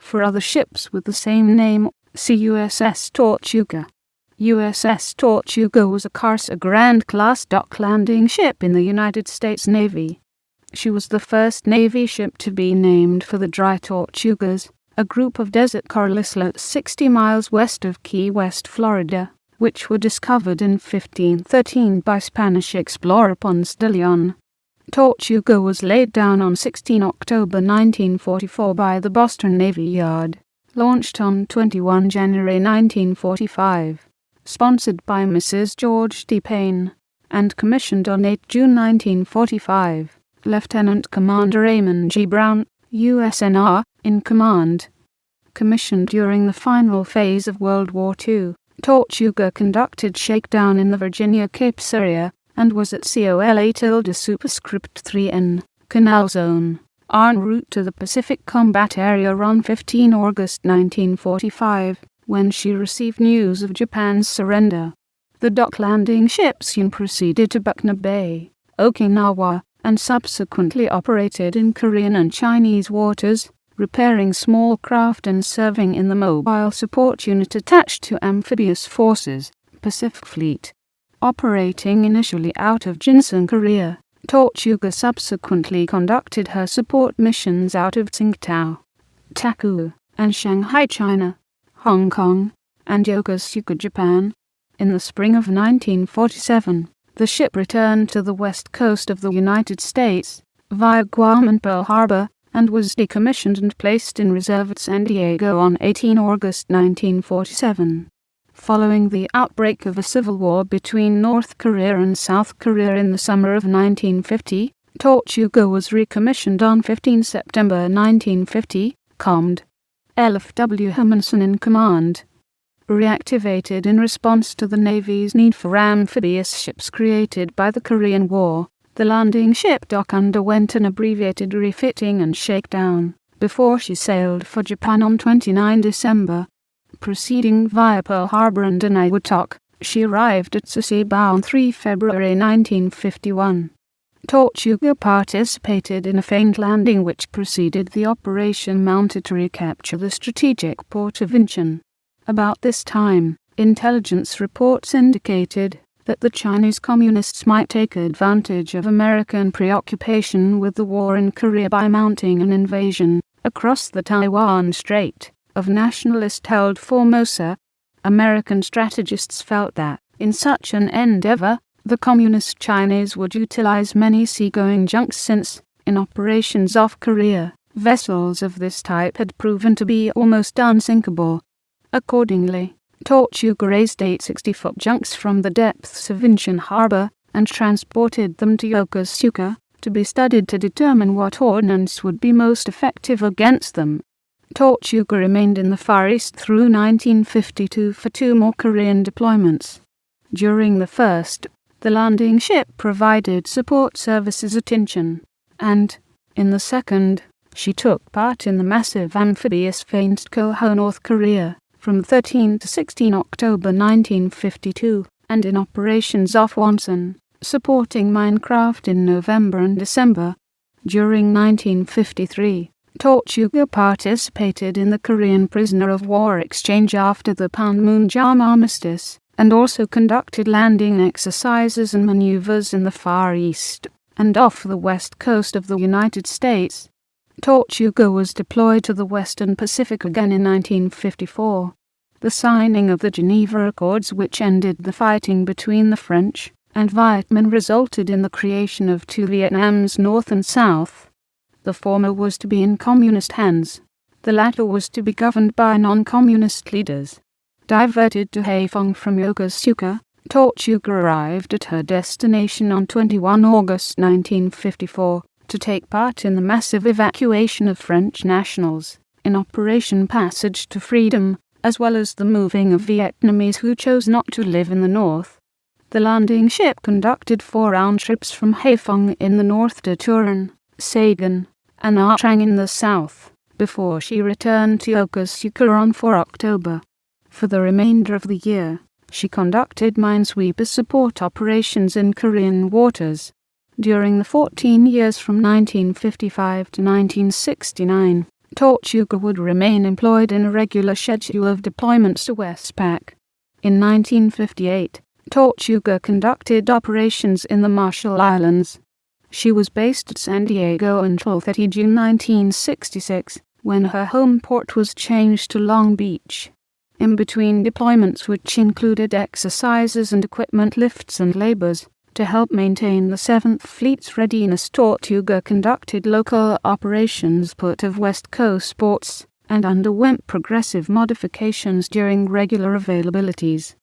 For other ships with the same name, see USS Tortuga. USS Tortuga was a Casa Grande-class dock landing ship in the United States Navy. She was the first Navy ship to be named for the Dry Tortugas, a group of desert coral islets 60 miles west of Key West, Florida, which were discovered in 1513 by Spanish explorer Ponce de Leon. Tortuga was laid down on 16 October 1944 by the Boston Navy Yard, launched on 21 January 1945. Sponsored by Mrs. George D. Payne, and commissioned on 8 June 1945. Lieutenant Commander Raymond G. Brown, USNR, in command. Commissioned during the final phase of World War II, Tortuga conducted shakedown in the Virginia Capes area, and was at COLA superscript 3N, Canal Zone, en route to the Pacific Combat Area on 15 August 1945. When she received news of Japan's surrender. The dock landing ship soon proceeded to Buckner Bay, Okinawa, and subsequently operated in Korean and Chinese waters, repairing small craft and serving in the mobile support unit attached to Amphibious Forces, Pacific Fleet. Operating initially out of Jinsen, Korea, Tortuga subsequently conducted her support missions out of Tsingtao, Taku, and Shanghai, China, Hong Kong, and Yokosuka, Japan. In the spring of 1947, the ship returned to the west coast of the United States, via Guam and Pearl Harbor, and was decommissioned and placed in reserve at San Diego on 18 August 1947. Following the outbreak of a civil war between North Korea and South Korea in the summer of 1950, Tortuga was recommissioned on 15 September 1950, Commd. LFW Hermanson in command. Reactivated in response to the Navy's need for amphibious ships created by the Korean War, the landing ship dock underwent an abbreviated refitting and shakedown, before she sailed for Japan on 29 December. Proceeding via Pearl Harbor and Eniwetok, she arrived at Sasebo on 3 February 1951. Tortuga participated in a feigned landing which preceded the operation mounted to recapture the strategic port of Incheon. About this time, intelligence reports indicated that the Chinese Communists might take advantage of American preoccupation with the war in Korea by mounting an invasion across the Taiwan Strait of nationalist-held Formosa. American strategists felt that, in such an endeavor, the Communist Chinese would utilize many seagoing junks since, in operations off Korea, vessels of this type had proven to be almost unsinkable. Accordingly, Tortuga raised 8 60-foot junks from the depths of Incheon Harbor and transported them to Yokosuka to be studied to determine what ordnance would be most effective against them. Tortuga remained in the Far East through 1952 for 2 more Korean deployments. During the first, the landing ship provided support services at Incheon, and, in the second, she took part in the massive amphibious feint Koho, North Korea, from 13 to 16 October 1952, and in operations off Wonsan, supporting minecraft in November and December. During 1953, Tortuga participated in the Korean prisoner of war exchange after the Panmunjom Armistice, and also conducted landing exercises and maneuvers in the Far East and off the west coast of the United States. Tortuga was deployed to the Western Pacific again in 1954. The signing of the Geneva Accords, which ended the fighting between the French and Vietnam, resulted in the creation of 2 Vietnams, North and South. The former was to be in communist hands. The latter was to be governed by non-communist leaders. Diverted to Haiphong from Yokosuka, Tortuga arrived at her destination on 21 August 1954 to take part in the massive evacuation of French nationals in Operation Passage to Freedom, as well as the moving of Vietnamese who chose not to live in the north. The landing ship conducted 4 round trips from Haiphong in the north to Turin, Saigon, and Nha Trang in the south, before she returned to Yokosuka on 4 October. For the remainder of the year, she conducted minesweeper support operations in Korean waters. During the 14 years from 1955 to 1969, Tortuga would remain employed in a regular schedule of deployments to Westpac. In 1958, Tortuga conducted operations in the Marshall Islands. She was based at San Diego until 30 June 1966, when her home port was changed to Long Beach. In between deployments, which included exercises and equipment lifts and labors, to help maintain the 7th Fleet's readiness, Tortuga conducted local operations port of West Coast ports and underwent progressive modifications during regular availabilities.